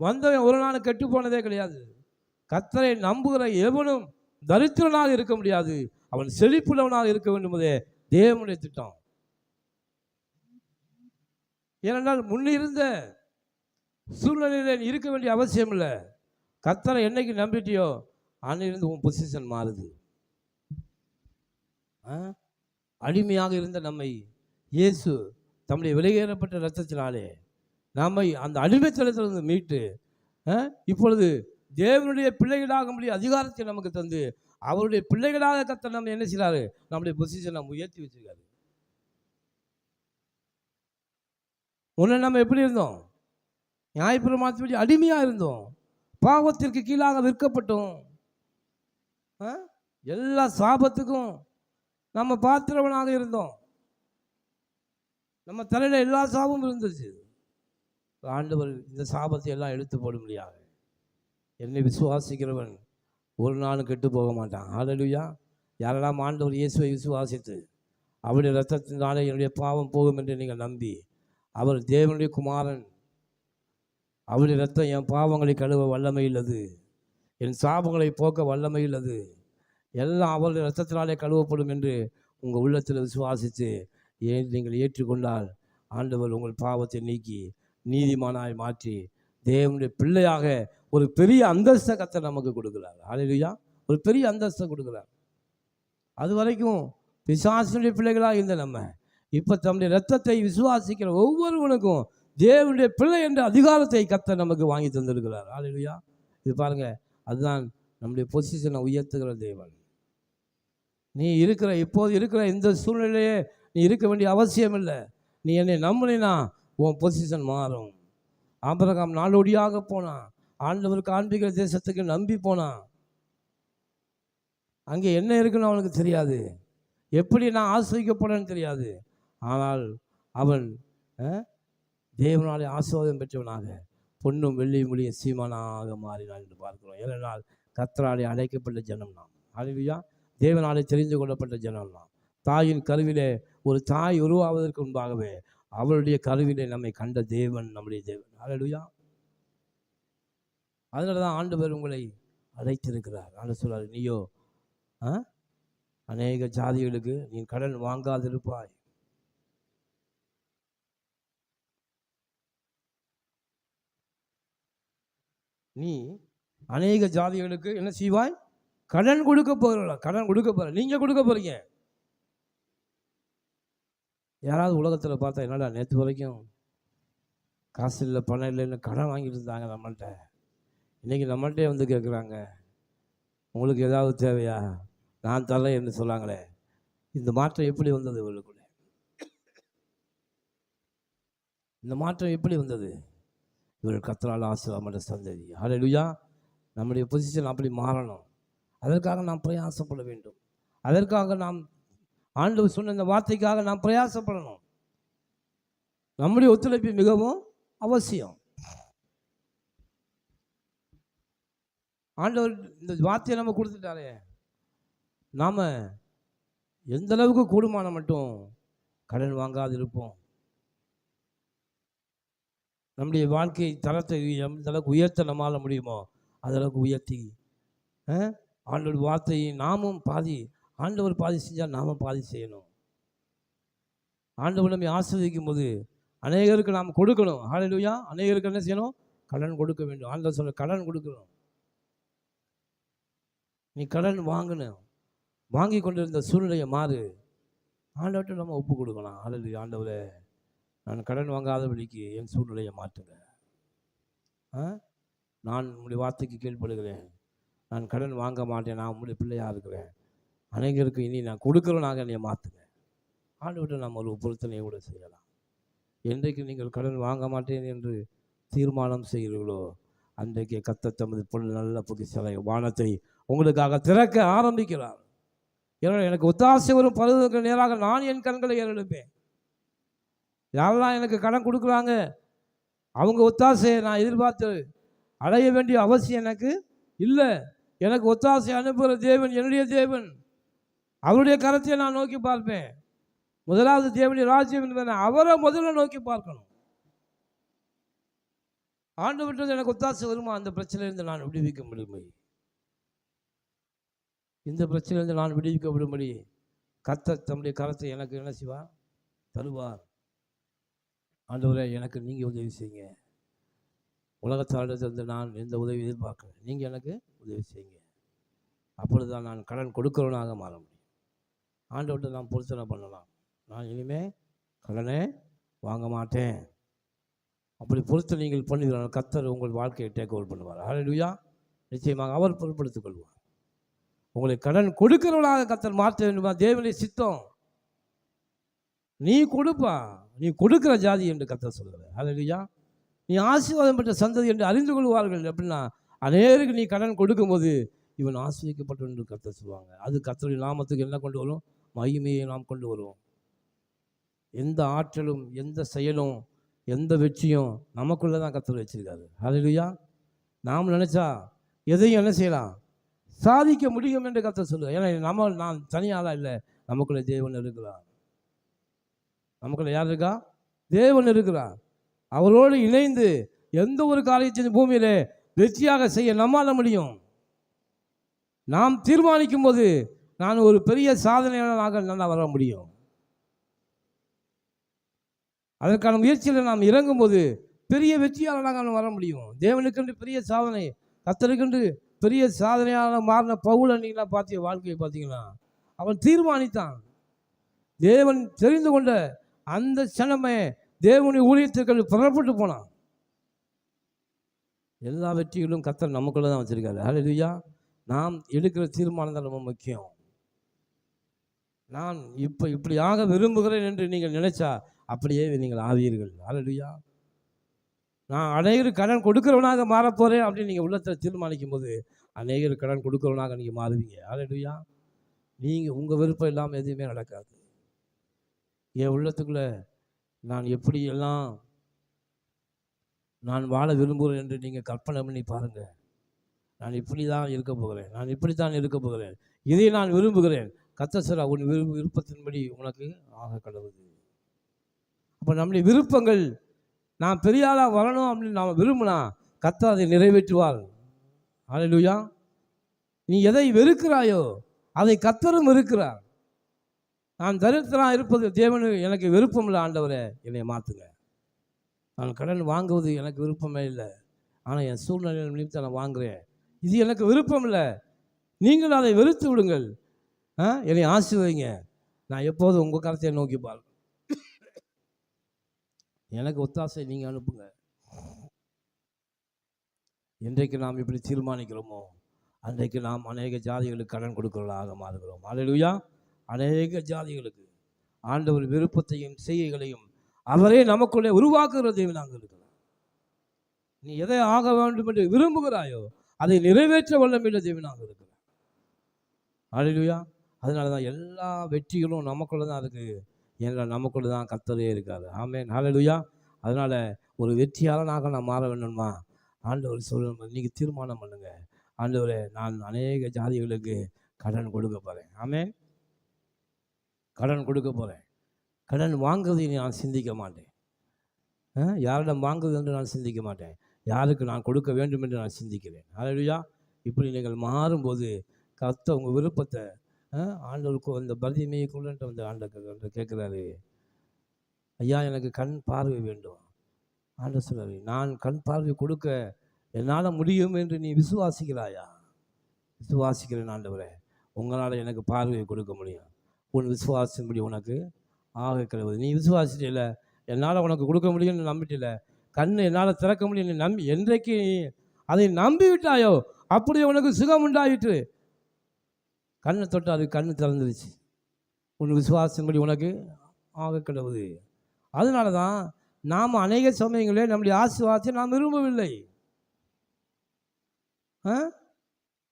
வந்தவன் ஒரு நாள் கெட்டு போனதே கிடையாது. கர்த்தரை நம்புகிற எவனும் தரித்திரனாக இருக்க முடியாது, அவன் செழிப்புள்ளவனாக இருக்க வேண்டும் என்பதே தேவனுடைய திட்டம். ஏனென்றால் முன்னிருந்த சூழ்நிலையில் இருக்க வேண்டிய அவசியம் இல்லை. கர்த்தரை என்னைக்கு நம்பிட்டியோ அன்னிலிருந்து உன் பொசிஷன் மாறுது. அடிமையாக இருந்த நம்மை இயேசு தம்முடைய வெளியேறப்பட்ட இரத்தத்தினாலே நம்மை அந்த அடிமைத்தனத்திலிருந்து மீட்டு இப்பொழுது தேவனுடைய பிள்ளைகளாக முடிய அதிகாரத்தை நமக்கு தந்து அவருடைய பிள்ளைகளாக கர்த்தர் நம்ம என்ன செய்கிறாரு, நம்முடைய பொசிஷனை நம்ம உயர்த்தி வச்சிருக்காரு. உன்னை நம்ம எப்படி இருந்தோம், நியாயப்பிரமாணத்தின்படி அடிமையாக இருந்தோம், பாவத்திற்கு கீழாக விற்கப்பட்டோம், எல்லா சாபத்துக்கும் நம்ம பாத்திரவனாக இருந்தோம், நம்ம தலையில் எல்லா சாபமும் இருந்துச்சு. ஆண்டவர் இந்த சாபத்தை எல்லாம் எடுத்து போட முடியாது. என்னை விசுவாசிக்கிறவன் ஒரு நாளும் கெட்டு போக மாட்டான். ஹல்லேலூயா. யாரெல்லாம் ஆண்டவர் இயேசுவை விசுவாசித்து அவருடைய இரத்தத்தினாலே என்னுடைய பாவம் போகும் என்று நீங்கள் நம்பி, அவர் தேவனுடைய குமாரன், அவருடைய இரத்தம் என் பாவங்களை கழுவ வல்லமை உள்ளது, என் சாபங்களை போக்க வல்லமை உள்ளது, எல்லாம் அவருடைய இரத்தத்தினாலே கழுவப்படும் என்று உங்கள் உள்ளத்தில் விசுவாசித்து நீங்கள் ஏற்றுக்கொண்டால் ஆண்டவர் உங்கள் பாவத்தை நீக்கி நீதிமானாய் மாற்றி தேவனுடைய பிள்ளையாக ஒரு பெரிய அந்தஸ்தை கர்த்தர் நமக்கு கொடுக்குறார். ஹல்லேலூயா. ஒரு பெரிய அந்தஸ்தை கொடுக்குறார். அது வரைக்கும் பிசாசுடைய பிள்ளைகளாக இருந்த நம்ம இப்போ தம்முடைய இரத்தத்தை விசுவாசிக்கிற ஒவ்வொருவனுக்கும் தேவனுடைய பிள்ளை என்ற அதிகாரத்தை கர்த்தர் நமக்கு வாங்கி தந்திருக்கிறார். ஹல்லேலூயா. இது பாருங்கள், அதுதான் நம்முடைய பொசிஷனை உயர்த்துகிற தேவன். நீ இப்போது இருக்கிற இந்த சூழ்நிலையே நீ இருக்க வேண்டிய அவசியம் இல்லை. நீ என்னை நம்பினா உன் பொசிஷன் மாறும். ஆபிரகாம் நாடோடியாக போனான், ஆண்டவர் காண்பிக்கிற தேசத்துக்கு நம்பி போனான். அங்கே என்ன இருக்குன்னு அவனுக்கு தெரியாது, எப்படி நான் ஆசிரியக்கப்படன்னு தெரியாது. ஆனால் அவன் தேவனாலே ஆசீர்வாதம் பெற்றவனாக பொன்னும் வெள்ளியும் முடிய சீமானாக மாறினான் என்று பார்க்கிறோம். ஏனென்றால் கர்த்தராலே அழைக்கப்பட்ட ஜனம் நாம். ஹல்லேலூயா. தேவனாலே தெரிந்து கொள்ளப்பட்ட ஜனம் நாம். தாயின் கருவிலே ஒரு தாய் உருவாவதற்கு முன்பாகவே அவருடைய கருவிலே நம்மை கண்ட தேவன் நம்முடைய தேவன். ஹல்லேலூயா. அதனால தான் ஆண்டவர் உங்களை அழைத்திருக்கிறார். ஆண்டவர் சொல்றாரு, நீயோ அநேக ஜாதிகளுக்கு நீ கடன் வாங்காதிருப்பாய். நீ அநேக ஜாதிகளுக்கு என்ன செய்வாய், கடன் கொடுக்க போகிறா. கடன் கொடுக்க போகிற, நீங்கள் கொடுக்க போகிறீங்க. யாராவது உலகத்தில் பார்த்தா என்னடா நேற்று வரைக்கும் காசு இல்லை பணம் இல்லைன்னு கடன் வாங்கிட்டு இருந்தாங்க நம்மள்கிட்ட, இன்றைக்கி நம்மள்கிட்டே வந்து கேட்குறாங்க, உங்களுக்கு ஏதாவது தேவையா, நான் தரேன் என்று சொல்லாங்களே. இந்த மாற்றம் எப்படி வந்தது இவர்களுக்குள்ள? இந்த மாற்றம் எப்படி வந்தது? இவர்கள் கர்த்தரால் ஆசீர்வாதப்பட்ட சந்ததி. ஹல்லேலூயா. நம்முடைய பொசிஷன் அப்படி மாறணும். அதற்காக நாம் பிரயாசப்பட வேண்டும். அதற்காக நாம் ஆண்டவர் சொன்ன இந்த வார்த்தைக்காக நாம் பிரயாசப்படணும். நம்முடைய ஒத்துழைப்பு மிகவும் அவசியம். ஆண்டவர் இந்த வார்த்தையை நம்ம கொடுத்துட்டாரே, நாம் எந்த அளவுக்கு கூடுமான மட்டும் கடன் வாங்காது இருப்போம். நம்முடைய வாழ்க்கை தரத்தை எந்த அளவுக்கு உயர்த்த நம்மால் முடியுமோ அதளவுக்கு உயர்த்தி ஆண்டவர் வார்த்தையை நாமும் பாதி, ஆண்டவர் பாதி செஞ்சால் நாமும் பாதி செய்யணும். ஆண்டவர் நம்மை ஆசீர்வதிக்கும் போது அநேகருக்கு நாம் கொடுக்கணும். ஹல்லேலூயா. அநேகருக்கு என்ன செய்யணும், கடன் கொடுக்க வேண்டும். ஆண்டவர் சொல்ல கடன் கொடுக்கணும். நீ கடன் வாங்கணும், வாங்கி கொண்டிருந்த சூழ்நிலையை மாறு. ஆண்டவர்கிட்ட நம்ம ஒப்பு கொடுக்கலாம். அல்லது ஆண்டவரே, நான் கடன் வாங்காதபடிக்கு என் சூழ்நிலையை மாற்றுங்க. நான் உங்களுடைய வார்த்தைக்கு கீழ்ப்படுகிறேன். நான் கடன் வாங்க மாட்டேன். நான் உங்களுடைய பிள்ளையாக இருக்கிறேன். அனைவருக்கு இனி நான் கொடுக்குறவனாக என்னை மாற்றுங்க. ஆண்டவர்கிட்ட நம்ம ஒரு பொருத்தனையை கூட செய்யலாம். என்றைக்கு நீங்கள் கடன் வாங்க மாட்டேன் என்று தீர்மானம் செய்கிறீர்களோ, அன்றைக்கு கர்த்தர் தமது நல்ல பொக்கிஷங்களை வானத்தை உங்களுக்காக திறக்க ஆரம்பிக்கிறார். ஏன்னா எனக்கு ஒத்தாசை வரும் பருவத்துக்கு நேராக நான் என் கண்களை ஏறெடுப்பேன். யாரெல்லாம் எனக்கு கடன் கொடுக்குறாங்க, அவங்க ஒத்தாசையை நான் எதிர்பார்த்து அடைய வேண்டிய அவசியம் எனக்கு இல்லை. எனக்கு ஒத்தாசை அனுப்புகிற தேவன் என்னுடைய தேவன். அவருடைய கரத்தை நான் நோக்கி பார்ப்பேன். முதலாவது தேவனுடைய ராஜ்யம் என்பதை அவரை முதல்ல நோக்கி பார்க்கணும். ஆண்டு விட்டது எனக்கு ஒத்தாசை வருமா? அந்த பிரச்சனையிலிருந்து நான் விடுவிக்க முடியுமே. இந்த பிரச்சனையிலிருந்து நான் விடுவிக்க விடும்படி கர்த்தர் தம்முடைய கரத்தை எனக்கு என்ன செய்வார்? தருவார். ஆண்டவரே, எனக்கு நீங்கள் உதவி செய்யுங்க. உலகத்தாரிடத்திலிருந்து நான் எந்த உதவி எதிர்பார்க்கிறேன், நீங்கள் எனக்கு உதவி செய்யுங்க. அப்பொழுது தான் நான் கடன் கொடுக்கிறவனாக மாற முடியும். ஆண்டவர்கிட்ட நான் பொருத்தனை பண்ணலாம். நான் இனிமேல் கடனே வாங்க மாட்டேன். அப்படி பொறுத்து நீங்கள் பண்ணுகிறார், கர்த்தர் உங்கள் வாழ்க்கையை டேக் ஓவர் பண்ணுவார். ஹல்லேலூயா. நிச்சயமாக அவர் பொருட்படுத்திக் கொள்வார். உங்களை கடன் கொடுக்கிறவர்களாக கர்த்தர் மாற்ற வேண்டுமா? தேவனுடைய சித்தம். நீ கொடுப்பா, நீ கொடுக்கிற ஜாதி என்று கர்த்தர் சொல்லுவார். ஹல்லேலூயா. நீ ஆசீர்வாதம் பெற்ற சந்ததி என்று அறிந்து கொள்வார்கள். அப்படின்னா அநேருக்கு நீ கடன் கொடுக்கும்போது இவன் ஆசீர்வதிக்கப்பட்டவன் என்று கர்த்தர் சொல்லுவாங்க. அது கர்த்தருடைய நாமத்துக்கு என்ன கொண்டு வரும்? மகிமையை நாம் கொண்டு வருவோம். எந்த ஆற்றலும் எந்த செயலும் எந்த வெற்றியும் நமக்குள்ளே தான் கர்த்தர் வச்சிருக்காரு. ஹல்லேலூயா. நாம் நினச்சா எதையும் என்ன செய்யலாம்? சாதிக்க முடியும் என்று கர்த்தர் சொல்லுவார். ஏன்னா நான் தனியாலாம் இல்லை, நமக்குள்ளே தேவன் இருக்கிறார். நமக்குள்ளே யார் இருக்கா? தேவன் இருக்கிறார். அவரோடு இணைந்து எந்த ஒரு காரியத்தையும் பூமியிலே வெற்றியாக செய்ய நம்மால முடியும். நாம் தீர்மானிக்கும் போது நான் ஒரு பெரிய சாதனையாளனாக நல்லா வர முடியும். அதற்கான முயற்சியில் நாம் இறங்கும் போது பெரிய வெற்றியாளனாக வர முடியும். தேவனுக்கென்று பெரிய சாதனை, கர்த்தருக்கென்று பெரிய சாதனையாக மாறின பவுலை நீங்களாம் பார்த்திய வாழ்க்கையை பார்த்தீங்கன்னா, அவன் தீர்மானித்தான். தேவன் தெரிந்து கொண்ட அந்த சனமே தேவனுடைய ஊழியத்திற்கு புறப்பட்டு போனான். எல்லா வெற்றிகளும் கர்த்தர் நமக்குள்ள தான் வச்சிருக்காரு. ஹல்லேலூயா. நாம் எடுக்கிற தீர்மானம் தான் ரொம்ப முக்கியம். நான் இப்படி ஆக விரும்புகிறேன் என்று நீங்கள் நினைச்சா அப்படியே நீங்கள் ஆவீர்கள். ஹல்லேலூயா. நான் அநேகருக்கு கடன் கொடுக்கிறவனாக மாறப்போகிறேன் அப்படின்னு நீங்கள் உள்ளத்தில் தீர்மானிக்கும் போது அநேகருக்கு கடன் கொடுக்கிறவனாக நீங்கள் மாறுவீங்க. ஹல்லேலூயா. நீங்கள் உங்கள் விருப்பம் இல்லாமல் எதுவுமே நடக்காது. என் உள்ளத்துக்குள்ளே நான் எப்படியெல்லாம் நான் வாழ விரும்புகிறேன் என்று நீங்கள் கற்பனை பண்ணி பாருங்கள். நான் இப்படி தான் இருக்க போகிறேன், நான் இப்படித்தான் இருக்க போகிறேன், இதை நான் விரும்புகிறேன். கர்த்தர் சொல்றார், உன் விருப்பத்தின்படி உனக்கு ஆக கடவுது. அப்போ நம்முடைய விருப்பங்கள், நான் பெரிய ஆளாக வரணும் அப்படின்னு நாம் விரும்பினா கர்த்தர் அதை நிறைவேற்றுவார். ஹல்லேலூயா. நீ எதை வெறுக்கிறாயோ அதை கர்த்தரும் வெறுக்கிறார். நான் தரித்திரனாக இருப்பது தேவனு எனக்கு விருப்பம் இல்லை. ஆண்டவரே, என்னை மாற்றுங்க. நான் கடன் வாங்குவது எனக்கு விருப்பமே இல்லை, ஆனால் என் சூழ்நிலை நிமித்தம் நான் வாங்குகிறேன். இது எனக்கு விருப்பம் இல்லை. நீங்கள் அதை வெறுத்து விடுங்கள். என்னை ஆசீர்வதிங்க. நான் எப்போதும் உங்கள் கருத்தை நோக்கி பாருங்க. எனக்கு ஒத்தாசை நீங்கள் அனுப்புங்க. என்றைக்கு நாம் இப்படி தீர்மானிக்கிறோமோ அன்றைக்கு நாம் அநேக ஜாதிகளுக்கு கடன் கொடுக்கிறவர்களாக மாறுகிறோம். ஹல்லேலூயா. அநேக ஜாதிகளுக்கு ஆண்டவர் விருப்பத்தையும் செய்கைகளையும் அவரே நமக்குள்ளே உருவாக்குகிற தேவனாக இருக்கிறார். நீ எதை ஆக வேண்டும் என்று விரும்புகிறாயோ அதை நிறைவேற்ற வல்லமையுள்ள தேவனாக இருக்கிறார். ஹல்லேலூயா. அதனால தான் எல்லா வெற்றிகளும் நமக்குள்ளே தான் இருக்குது. ஏன்னா நமக்குள்ளே தான் கர்த்தரே இருக்காது. ஆமென். ஹல்லேலூயா. அதனால் ஒரு வெற்றியாளனாக நான் மாற வேண்டுமா? ஆண்டவர் சொல்ல நீங்கள் தீர்மானம் பண்ணுங்க. ஆண்டவரே, நான் அநேக ஜாதிகளுக்கு கடன் கொடுக்க போகிறேன். ஆமென். கடன் கொடுக்க போகிறேன். கடன் வாங்குவதை நான் சிந்திக்க மாட்டேன். யாரிடம் வாங்குவது என்று நான் சிந்திக்க மாட்டேன். யாருக்கு நான் கொடுக்க வேண்டும் என்று நான் சிந்திக்கிறேன். ஹல்லேலூயா. இப்படி நீங்கள் மாறும்போது கர்த்தர் உங்கள் விருப்பத்தை ஆண்டவருக்கு அந்த பர்திமேயுக்குள்ளன்ட்டு வந்து ஆண்டவர் கேட்குறாரு, ஐயா எனக்கு கண் பார்வை வேண்டும். ஆண்டவர் சொல்றாரு, நான் கண் பார்வை கொடுக்க என்னால் முடியும் என்று நீ விசுவாசிக்கிறாயா? விசுவாசிக்கிறேன் ஆண்டவரே, உங்களால் எனக்கு பார்வையை கொடுக்க முடியும். உன் விசுவாசத்தின்படி உனக்கு ஆக கிடவுது. நீ விசுவாசிட்டில, என்னால் உனக்கு கொடுக்க முடியும்னு நம்பிட்டில, கண்ணு என்னால் திறக்க முடியும்னு நம்பி என்றைக்கு அதை நம்பிவிட்டாயோ அப்படியே உனக்கு சுகம் உண்டாயிற்று. கண்ணை தொட்டு அது கண்ணு திறந்துருச்சு. உன் விசுவாசத்தின்படி உனக்கு ஆக கிடவுது. அதனால தான் நாம் அநேக சமயங்களே நம்முடைய ஆசீர்வாதத்தை நாம் விரும்பவில்லை.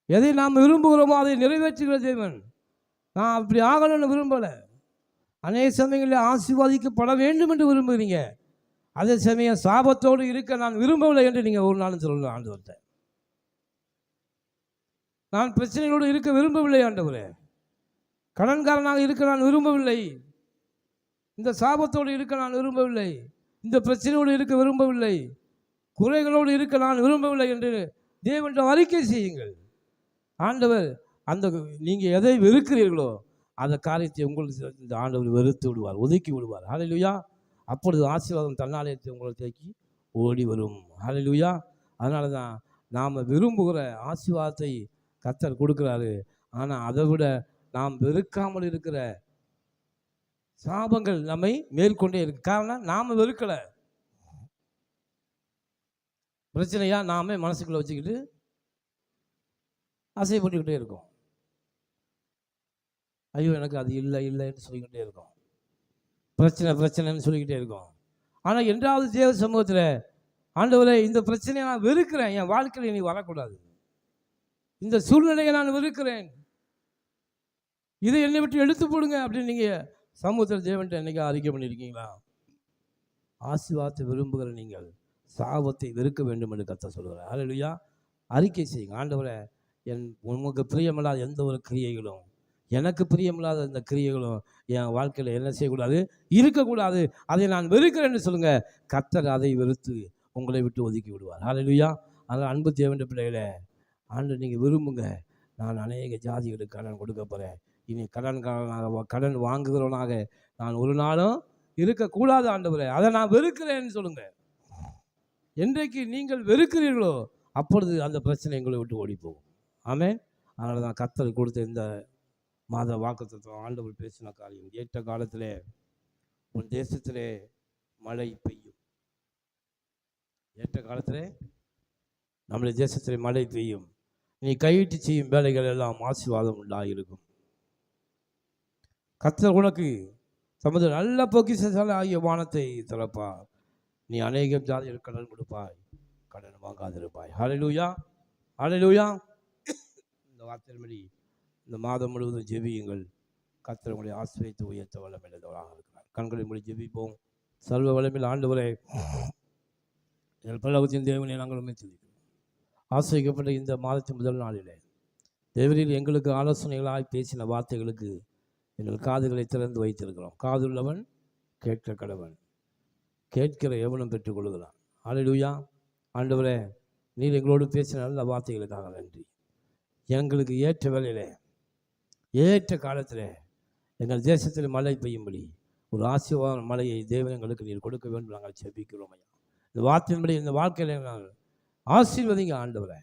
எதை நாம் விரும்புகிறோமோ அதை நிறைவேற்றுகிற தேவன். நான் அப்படி ஆகணும்னு விரும்பலை. அநேக சமயங்களில் ஆசீர்வாதிக்கப்பட வேண்டும் என்று விரும்புகிறீங்க. அதே சமயம் சாபத்தோடு இருக்க நான் விரும்பவில்லை என்று நீங்கள் ஒரு நாளும் சொல்லலாம். ஆண்டவர்கிட்ட நான் பிரச்சனைகளோடு இருக்க விரும்பவில்லை ஆண்டவரே, கடன்காரனாக இருக்க நான் விரும்பவில்லை, இந்த சாபத்தோடு இருக்க நான் விரும்பவில்லை, இந்த பிரச்சனையோடு இருக்க விரும்பவில்லை, குறைகளோடு இருக்க நான் விரும்பவில்லை என்று தேவனிடம் அறிக்கை செய்யுங்கள். ஆண்டவர் அந்த நீங்கள் எதை வெறுக்கிறீர்களோ அந்த காரியத்தை உங்களுக்கு இந்த ஆண்டவர் வெறுத்து விடுவார், ஒதுக்கி விடுவார். ஹல்லேலூயா. அப்பொழுது ஆசீர்வாதம் தன்னாலயத்தை உங்களை தேக்கி ஓடி வரும். ஹல்லேலூயா. அதனால தான் நாம் விரும்புகிற ஆசீர்வாதத்தை கர்த்தர் கொடுக்குறாரு. ஆனால் அதை விட நாம் வெறுக்காமல் இருக்கிற சாபங்கள் நம்மை மேற்கொண்டே இருக்கு. காரணம் நாம் வெறுக்கலை. பிரச்சனையா நாமே மனசுக்குள்ளே வச்சுக்கிட்டு ஆசைப்பட்டுக்கிட்டே இருக்கோம். ஐயோ எனக்கு அது இல்லை இல்லைன்னு சொல்லிக்கிட்டே இருக்கோம். பிரச்சனைன்னு சொல்லிக்கிட்டே இருக்கோம். ஆனால் என்றாவது தேவ சமூகத்தில், ஆண்டவரே இந்த பிரச்சனையை நான் வெறுக்கிறேன், என் வாழ்க்கையில் நீ வரக்கூடாது, இந்த சூழ்நிலையை நான் வெறுக்கிறேன், இதை என்னை விட்டு எடுத்து போடுங்க அப்படின்னு நீங்கள் சமூகத்தில் தேவன்கிட்ட என்னைக்கா அறிக்கை பண்ணியிருக்கீங்களா? ஆசீர்வாதத்தை விரும்புகிற நீங்கள் சாபத்தை வெறுக்க வேண்டும் என்று கர்த்தர் சொல்கிறார். ஹல்லேலூயா. அறிக்கை செய்யுங்க. ஆண்டவரே, உமக்கு பிரியமில்லாத எந்த ஒரு கிரியைகளும், எனக்கு பிரியமில்லாத இந்த கிரியைகளும் என் வாழ்க்கையில் என்ன செய்யக்கூடாது, இருக்கக்கூடாது, அதை நான் வெறுக்கிறேன்னு சொல்லுங்கள். கர்த்தர் அதை வெறுத்து உங்களை விட்டு ஒதுக்கி விடுவார். ஹல்லேலூயா. அதனால் அன்பு தேவனுடைய பிள்ளைகளே, ஆண்டு நீங்கள் விரும்புங்க. நான் அநேக ஜாதிகளுக்கு கடன் கொடுக்க போகிறேன், இனி கடன் வாங்குகிறவனாக நான் ஒரு நாளும் இருக்கக்கூடாது ஆண்டவரே, அதை நான் வெறுக்கிறேன்னு சொல்லுங்கள். என்றைக்கு நீங்கள் வெறுக்கிறீர்களோ அப்பொழுது அந்த பிரச்சனை எங்களை விட்டு ஓடி போகும். ஆமென். அதனால தான் கர்த்தர் கொடுத்த இந்த மாத வாக்குத்தத்தம், ஆண்டவர் பேசின காரியம், ஏற்ற காலத்திலே உன் தேசத்திலே மழை பெய்யும். ஏற்ற காலத்திலே நம்முடைய தேசத்திலே மழை பெய்யும். நீ கையிட்டு செய்யும் வேலைகள் எல்லாம் ஆசீர்வாதம் உண்டாயிருக்கும். கர்த்தர் உனக்கு தமது நல்ல பொக்கிஷசாலை ஆகிய வானத்தை திறப்பார். நீ அநேக ஜாதிகள் கடன் கொடுப்பாய், கடன் வாங்காதிருப்பாய். ஹல்லேலூயா. ஹல்லேலூயா. இந்த வார்த்தையின்படி இந்த மாதம் முழுவதும் ஜெபியுங்கள். கர்த்தர் உங்களை ஆசீர்வதித்து உயர்த்த வல்லமையுள்ளவராக இருக்கிறார். கண்களை மூடி ஜெபிப்போம். சர்வ வல்லமையுள்ள ஆண்டவரே, எங்கள் பரலோகத்தின் தேவனை நாங்கள் உண்மைத்துதிக்கிறோம். ஆசீர்வதிக்கப்பட்ட இந்த மாதத்தின் முதல் நாளிலே தேவரில் எங்களுக்கு ஆலோசனைகளாய் பேசின வார்த்தைகளுக்கு எங்கள் காதுகளை திறந்து வைத்திருக்கிறோம். காதுள்ளவன் கேட்க கடவன், கேட்கிற எவனும் பெற்றுக்கொள்கிறான். ஹல்லேலூயா. ஆண்டவரே, நீர் எங்களோடு பேசின நல்ல வார்த்தைகளுக்காக நன்றி. எங்களுக்கு ஏற்ற வேளையிலே, ஏற்ற காலத்தில் எங்கள் தேசத்தில் மழை பெய்யும்படி ஒரு ஆசீர்வாத மழையை தேவன் எங்களுக்கு நீர் கொடுக்க வேண்டும் நாங்கள் ஜெபிக்கிறோம் ஐயா. இந்த வார்த்தையின்படி இந்த வாழ்க்கையில் நாங்கள் ஆசீர்வதிங்க ஆண்டவரே.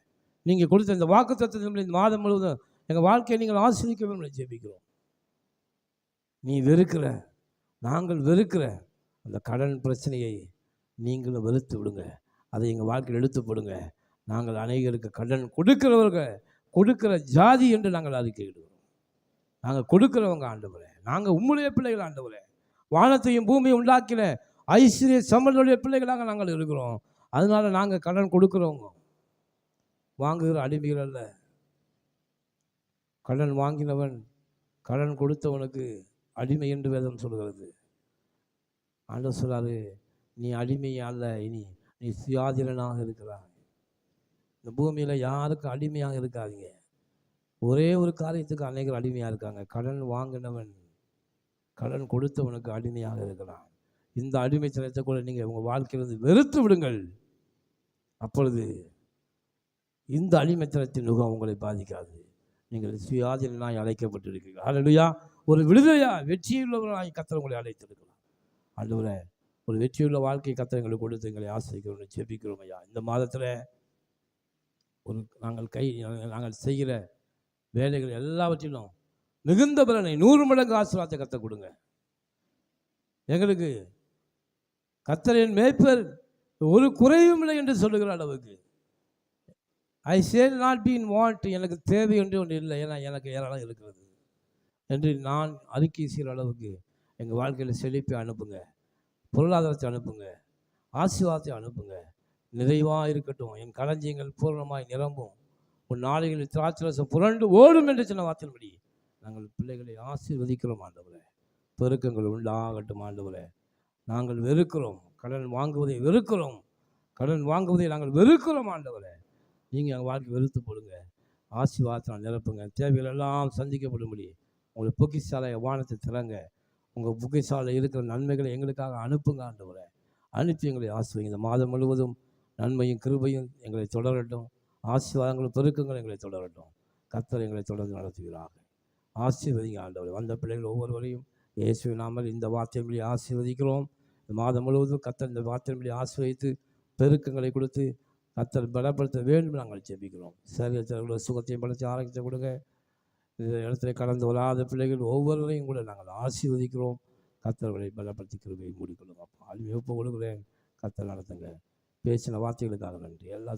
நீங்கள் கொடுத்த இந்த வாக்குத்தத்தத்தின்படி இந்த மாதம் முழுவதும் எங்கள் வாழ்க்கையை நீங்கள் ஆசீர்வதிக்க வேண்டும் ஜெபிக்கிறோம். நீ வெறுக்கிற, நாங்கள் வெறுக்கிற அந்த கடன் பிரச்சனையை நீங்களும் வெறுத்து விடுங்க. அதை எங்கள் வாழ்க்கையில் எடுத்து போடுங்க. நாங்கள் அநேகருக்கு கடன் கொடுக்கிறவர்கள், கொடுக்கிற ஜாதி என்று நாங்கள் அறிக்கையிடுவோம். நாங்கள் கொடுக்கிறவங்க ஆண்டவரே, நாங்கள் உம்முடைய பிள்ளைகள் ஆண்டவரே. வானத்தையும் பூமியை உண்டாக்கின ஐஸ்வர்ய சம்பந்தனுடைய பிள்ளைகளாக நாங்கள் இருக்கிறோம். அதனால நாங்கள் கடன் கொடுக்குறவங்க, வாங்குகிற அடிமைகள் அல்ல. கடன் வாங்கினவன், கடன் கொடுத்தவனுக்கு அடிமை என்று வேதம் சொல்கிறது. ஆண்டவர் சொல்றாரு, நீ அடிமை அல்ல, இனி நீ சுயாதீனனாக இருக்கிறாய். இந்த பூமியில் யாருக்கும் அடிமையாக இருக்காதீங்க. ஒரே ஒரு காரியத்துக்கு அநேகர் அடிமையாக இருக்காங்க. கடன் வாங்கினவன், கடன் கொடுத்தவனுக்கு அடிமையாக இருக்கிறான். இந்த அடிமைத்தனத்தை கூட நீங்கள் உங்கள் வாழ்க்கையிலிருந்து வெறுத்து விடுங்கள். அப்பொழுது இந்த அடிமைத்தனத்தின் முகம் உங்களை பாதிக்காது. நீங்கள் சுயாதீனாய் அழைக்கப்பட்டிருக்கிறீர்கள். ஹல்லேலூயா. ஒரு விடுதலையா வெற்றியுள்ளவர்களாய் கர்த்தர் உங்களை அழைத்திருக்கலாம். ஆண்டவரே, ஒரு வெற்றியுள்ள வாழ்க்கை கர்த்தர் எங்களுக்கு கொடுத்து எங்களை ஆசீர்வதிக்கிறோம் ஜெபிக்கிறோம் ஐயா. இந்த மாதத்தில் நாங்கள் செய்கிற வேலைகள் எல்லாவற்றிலும் மிகுந்த பலனை 100 மடங்கு ஆசீர்வாதத்தை கர்த்தர் கொடுங்க. எங்களுக்கு கர்த்தரின் மேய்ப்பர் ஒரு குறையும் இல்லை என்று சொல்லுகிற அளவுக்கு I shall not be in want, எனக்கு தேவை என்று ஒன்று இல்லை, ஏன்னா எனக்கு ஏராளம் இருக்கிறது என்று நான் அறிக்கை செய்கிற அளவுக்கு எங்கள் வாழ்க்கையில் செழிப்பை அனுப்புங்க, பொருளாதாரத்தை அனுப்புங்க, ஆசீர்வாதத்தை அனுப்புங்க. நிறைவாக இருக்கட்டும், என் களஞ்சியங்கள் பூரணமாய் நிரம்பும், உன் நாளைகளில் திராட்சரசம் புரண்டு ஓடும் என்று சொன்ன வார்த்தையின்படி நாங்கள் பிள்ளைகளை ஆசீர்வதிக்கிறோம் ஆண்டவரே. பெருக்கங்கள் உண்டாகட்டும் ஆண்டவரே. நாங்கள் வெறுக்கிறோம், கடன் வாங்குவதை வெறுக்கிறோம், கடன் வாங்குவதை நாங்கள் வெறுக்கிறோம் ஆண்டவரே. நீங்கள் எங்கள் வாழ்க்கை வெறுத்து போடுங்க, ஆசீர்வாதத்தை நிரப்புங்க, தேவைகள் எல்லாம் சந்திக்கப்படும்படி உங்கள் பொக்கிசாலை வானத்தை திறங்க, உங்கள் பொக்கிசாலை இருக்கிற நன்மைகளை எங்களுக்காக அனுப்புங்க ஆண்டவரே. அனுப்பி எங்களை ஆசீர்வதிங்க. இந்த மாதம் முழுவதும் நன்மையும் கிருபையும் எங்களை தொடரட்டும், ஆசீர்வாதங்களும் பெருக்கங்களும் எங்களை தொடரட்டும். கர்த்தர் எங்களை தொடர்ந்து நடத்துகிறார்கள். ஆசீர்வதிங்க ஆண்டவரே. வந்த பிள்ளைகள் ஒவ்வொருவரையும் இயேசுவின் நாமத்தில் இந்த வார்த்தையின்படி ஆசீர்வதிக்கிறோம். இந்த மாதம் முழுவதும் கர்த்தர் இந்த வார்த்தையின்படி ஆசீர்வதித்து பெருக்கங்களை கொடுத்து கர்த்தர் பலப்படுத்த வேண்டும் நாங்கள் ஜெபிக்கிறோம். சரீரத்தில் சுகத்தையும் படைத்து ஆரோக்கியத்தை கொடுங்க. இந்த இடத்துல கடந்து வராத பிள்ளைகள் ஒவ்வொருவரையும் கூட நாங்கள் ஆசீர்வதிக்கிறோம். கர்த்தர்களை பலப்படுத்தி கிருபையை மூடிக்கொள்ளுங்க. அழிவு கொடுக்குறேன், கர்த்தர் நடத்துங்க. பேசின வார்த்தைகளுக்காக நன்றி. எல்லா